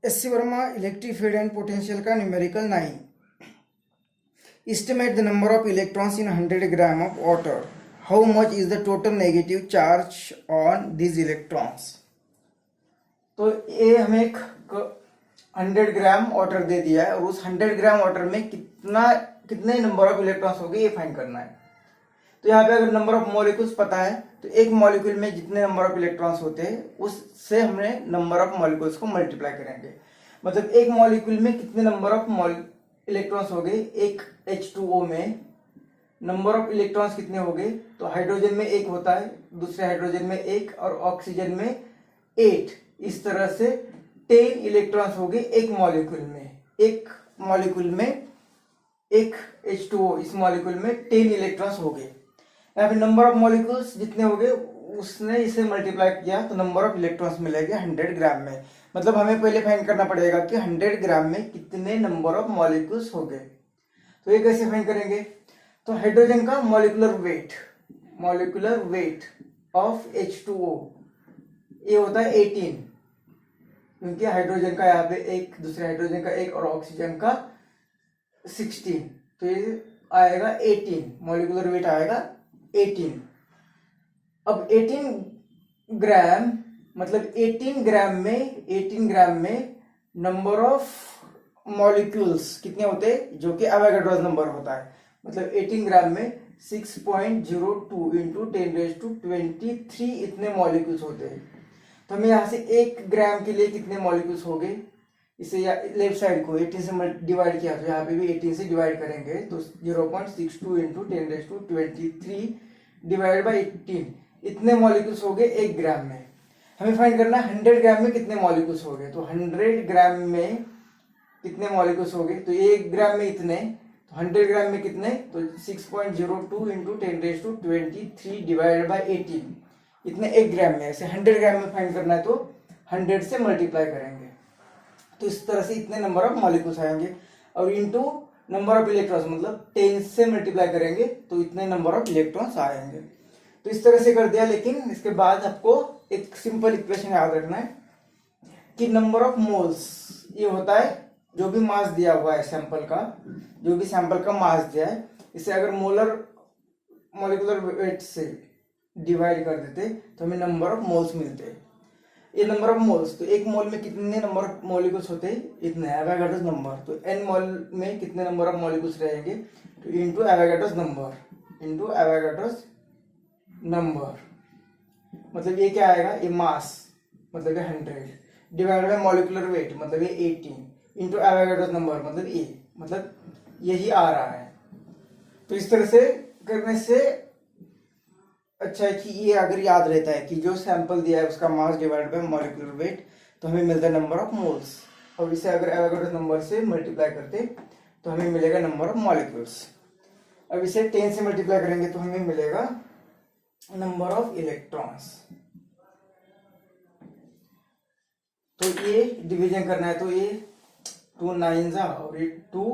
SC. Verma electric field and potential का numerical 9. Estimate the number of electrons in 100 gram of water. How much is the total negative charge on these electrons? तो ये हमें एक 100 gram water दे दिया है और उस 100 ग्राम वाटर में कितने नंबर ऑफ इलेक्ट्रॉन्स होंगे ये फाइंड करना है. तो यहाँ पे अगर नंबर ऑफ मॉलिक्यूल्स पता है तो एक मॉलिक्यूल में जितने नंबर ऑफ इलेक्ट्रॉन्स होते हैं उससे हमने नंबर ऑफ मॉलिक्यूल्स को मल्टीप्लाई करेंगे. मतलब एक मॉलिक्यूल में कितने नंबर ऑफ इलेक्ट्रॉन्स हो गए. एक H2O में नंबर ऑफ इलेक्ट्रॉन्स कितने हो गए. तो हाइड्रोजन में 1 होता है, दूसरे हाइड्रोजन में 1 और ऑक्सीजन में 8. इस तरह से 10 इलेक्ट्रॉन्स हो गए एक मॉलिक्यूल में. एक मॉलिक्यूल में एक H2O, इस मॉलिक्यूल में 10 इलेक्ट्रॉन्स हो गए. यहाँ पे नंबर ऑफ मॉलिक्यूल्स जितने हो गए उसने इसे मल्टीप्लाई किया तो नंबर ऑफ इलेक्ट्रॉन्स मिलेगा 100 ग्राम में. मतलब हमें पहले फाइंड करना पड़ेगा कि 100 ग्राम में कितने नंबर ऑफ मॉलिक्यूल्स हो गए. तो ये कैसे फाइंड करेंगे. तो हाइड्रोजन का मॉलिक्यूलर वेट ऑफ H2O ये होता है 18, क्योंकि हाइड्रोजन का यहाँ पे 1, दूसरे हाइड्रोजन का 1 और ऑक्सीजन का 16. तो ये आएगा 18, मॉलिक्यूलर वेट आएगा 18. अब 18 ग्राम मतलब 18 ग्राम में नंबर ऑफ मॉलिक्यूल्स कितने होते हैं, जो कि एवोगाड्रोस नंबर होता है. मतलब 18 ग्राम में 6.02 इंटू 10⁻23 इतने मॉलिक्यूल्स होते हैं. तो हमें यहाँ से 1 ग्राम के लिए कितने मॉलिक्यूल्स हो गए. इसे लेफ्ट साइड को 18 से डिवाइड किया तो यहाँ पे भी 18 से डिवाइड करेंगे तो 0.62 इंटू 10⁻23 डिवाइड बाई 18 इतने मॉलिक्यूल्स हो गए 1 ग्राम में. हमें फाइंड करना है 100 ग्राम में कितने मॉलिक्यूल्स हो गए. तो 100 ग्राम में कितने मॉलिक्यूल्स हो गए. तो 1 ग्राम में इतने, तो 100 ग्राम में कितने, तो 6.02 इंटू 10⁻23 डिवाइड बाई 18 इतने 1 ग्राम में. ऐसे 100 ग्राम में फाइंड करना है तो 100 से मल्टीप्लाई करेंगे तो इस तरह से इतने नंबर ऑफ मॉलिक्यूल्स आएंगे. और इंटू नंबर ऑफ इलेक्ट्रॉन्स मतलब 10 से मल्टीप्लाई करेंगे तो इतने नंबर ऑफ इलेक्ट्रॉन्स आएंगे. तो इस तरह से कर दिया. लेकिन इसके बाद आपको एक सिंपल इक्वेशन याद रखना है कि नंबर ऑफ मोल्स ये होता है जो भी मास दिया हुआ है सैंपल का, जो भी सैंपल का मास दिया है, इसे अगर मॉलिक्यूलर वेट से डिवाइड कर देते तो हमें नंबर ऑफ मोल्स मिलते हैं. ये नंबर ऑफ मोल्स, तो एक मोल में कितने नंबर ऑफ मॉलिक्यूल्स होते हैं, इतने एवोगाड्रोस नंबर. तो n मोल में कितने नंबर ऑफ मॉलिक्यूल्स रहेंगे, तो इंटू एवोगाड्रोस नंबर मतलब ये क्या आएगा, ये मास मतलब ये 100 डिवाइड बाय मॉलिक्यूलर वेट मतलब ये 18 इंटू एवोगाड्रोस नंबर मतलब यही आ रहा है. तो इस तरह से करने से अच्छा है कि ये अगर याद रहता है कि जो सैंपल दिया है उसका mass divide by molecular weight तो हमें मिलता है नंबर ऑफ मोल्स. और इसे अगर एवोगाड्रोस नंबर से मल्टीप्लाई करते तो हमें मिलेगा नंबर ऑफ मॉलिक्यूल्स. अब इसे 10 से मल्टीप्लाई करेंगे तो हमें मिलेगा नंबर ऑफ इलेक्ट्रॉन्स. तो ये डिवीजन करना है तो ये 2 9 जा और ये 2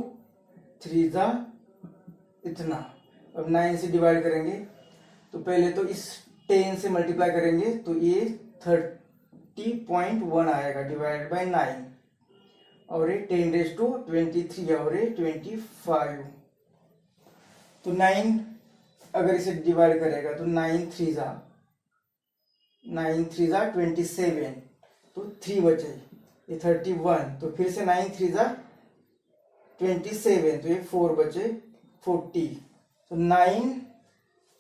3 जा इतना. अब 9 से डिवाइड करेंगे तो पहले तो इस 10 से मल्टीप्लाई करेंगे तो ये 30.1 आएगा डिवाइड बाय 9 और ये 10⁻23 और ये 25. तो 9 अगर इसे डिवाइड करेगा तो 9 3 जा 27 तो 3 बचे, ये 31. तो फिर से 9 3 जा 27 तो ये 4 बचे 40. तो 9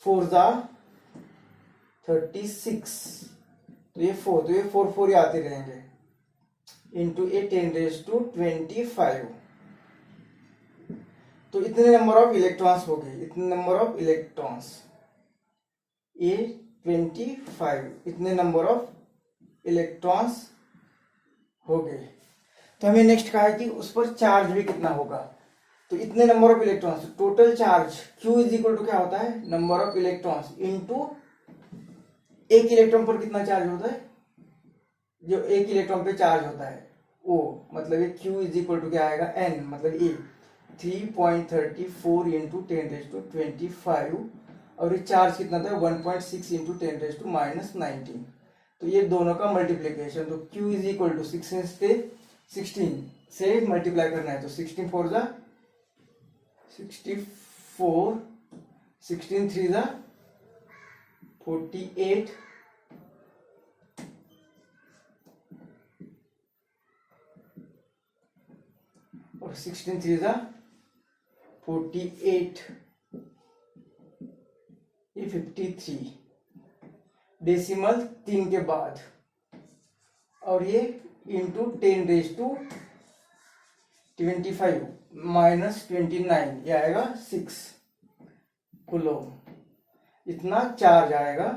4 जा 36 तो ये 4, तो ये 4 ही आते रहेंगे इंटू ये 10⁻25. तो इतने नंबर ऑफ इलेक्ट्रॉन्स हो गए, इतने नंबर ऑफ इलेक्ट्रॉन्स ये 25 इतने नंबर ऑफ इलेक्ट्रॉन्स हो गए. तो हमें नेक्स्ट कहा है कि उस पर चार्ज भी कितना होगा. तो इतने number of electrons total charge Q is equal to क्या होता है, नंबर ऑफ इलेक्ट्रॉन्स इंटू एक इलेक्ट्रॉन पर कितना चार्ज होता है, जो एक इलेक्ट्रॉन पे चार्ज होता है O. मतलब ये Q इज इक्वल टू क्या आएगा, N मतलब E 3.34 इंटू 10⁻25 और ये चार्ज कितना था 1.6 इंटू 10⁻19. तो ये दोनों का मल्टीप्लीकेशन. तो Q इज इक्वल टू 6 16 से मल्टीप्लाई करना है, तो 16 4 जा 64, 16 3 जा 48, और 16 3 जा 48, ये 53 डेसिमल 3 के बाद, और ये इंटू 10⁻25 माइनस 29, ये आएगा 6 कूलम, इतना चार्ज आएगा